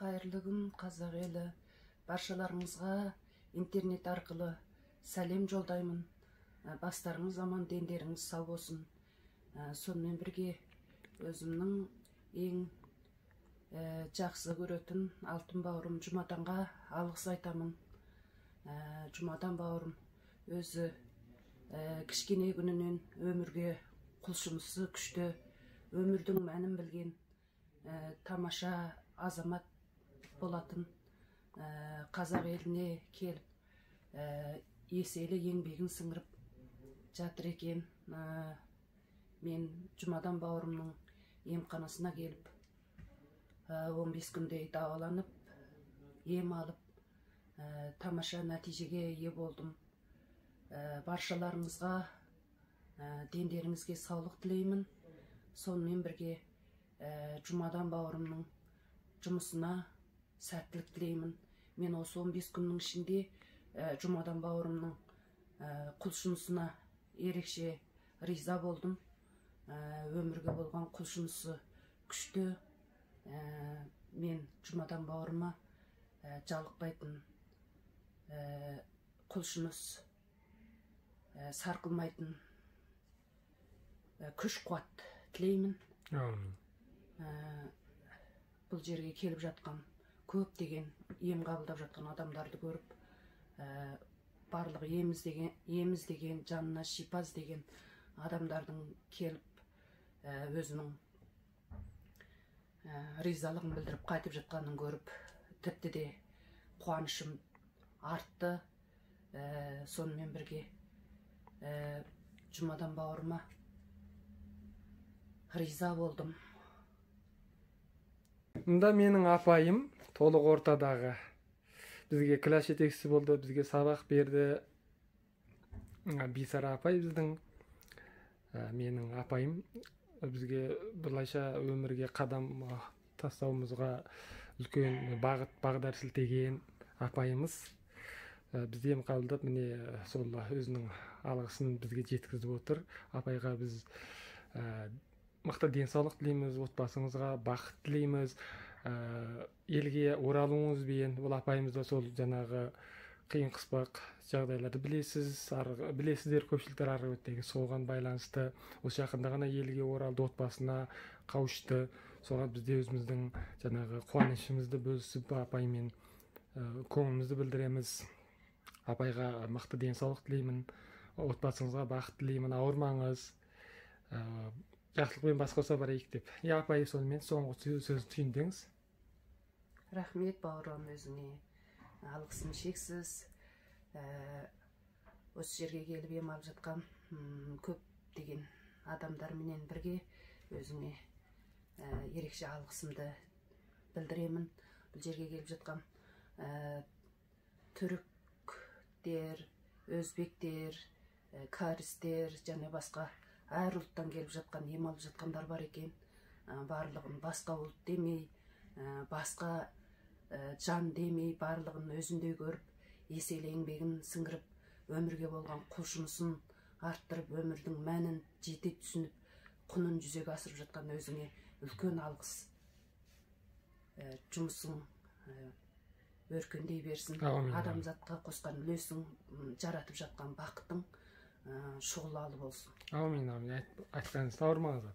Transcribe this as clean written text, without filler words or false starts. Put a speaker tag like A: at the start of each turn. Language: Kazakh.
A: Қайырлы күн, қазақ елі. Баршаларыңызға интернет арқылы сәлем жолдаймын. Бастарыңыз аман, дендеріңіз сау болсын. Сонымен бірге өзімнің ең жақсы көретін алтын бауырым Жұмаданға алғыс айтамын. Жұмадан бауырым өзі кішкене күнінен өмірге құлшынысы күшті, өмірдің мәнін білген тамаша азамат болатын. Қазақ еліне келіп еселі еңбегін сіңіріп жатыр екен. Мен Жұмадан бауырымның емханасына келіп 15 күндей дауаланып, ем алып, тамаша нәтижеге ие болдым. Баршаларыңызға дендеріңізге саулық тілеймін. Сонымен бірге Жұмадан бауырымның жұмысына сәттілік тілеймін. Мен осы 15 күннің ішінде Жұмадан бауырымның құлшынысына ерекше риза болдым. Өмірге болған құлшынысы күшті. Мен Жұмадан бауырыма жалықпайтын құлшыныс, сарқылмайтын күш қуат тілеймін. Бұл жерге келіп жатқан көптеген ем қабылдап жатқан адамдарды көріп, барлығы еміз деген, жанына шипа іздеген адамдардың келіп өзінің ризалығын білдіріп қайтып жатқанын көріп, тіпті де қуанышым артты. Сонымен бірге Жұмадан бауырыма риза болдым.
B: Мұнда менің апайым толық ортадағы бізге класс жетекшісі болды, бізге сабақ берді. Бисара апай біздің, менің апайым, бізге бұлайша өмірге қадам тастауымызға үлкен бағдар сілтеген апайымыз. Бізді ем қабылдап, міне сол өзінің алғысын бізге жеткізіп отыр. Апайға біз мықты денсаулық тілейміз, отбасыңызға бақыт тілейміз. Елге оралуыңызбен, бұл апайымыз да сол жаңағы қиын қыспақ жағдайларды білесіздер, көпшіліктер арғы беттегі соған байланысты осы жақында ғана елге оралды, отбасына қауышты. Соған бізде өзіміздің жаңағы қуанышымызды бөлісіп апаймен көңілімізді білдіреміз. Апайға мықты денсаулық тілеймін, отбасыңызға бақыт тілеймін, ауырмаңыз, жақсылықпен бас қоса барайық деп. Апай, сонымен соңғы сөзін түйіндеңіз.
A: Рахмет бауырым, өзіңе алғысым шексіз. Осы жерге келіп ем алып жатқан көптеген адамдарменен бірге өзіңе ерекше алғысымды білдіремін. Бұл жерге келіп жатқан түріктер, өзбектер, кәрістер және басқа әр ұлттан келіп жатқан, ем алып жатқандар бар екен. Барлығын басқа ұлт демей, басқа жан демей, барлығын өзіндей көріп, еселі еңбегін сіңіріп, өмірге болған құлшынысын арттырып, өмірдің мәнін жете түсініп, құнын жүзеге асырып жатқан өзіңе үлкен алғыс. Жұмысың өркендей берсін. Адамзатқа қосқан үлесің, жаратып жатқан бақытың шұғылалы болсын.
B: Аумин, айтқаныңыз ауырмаңыз.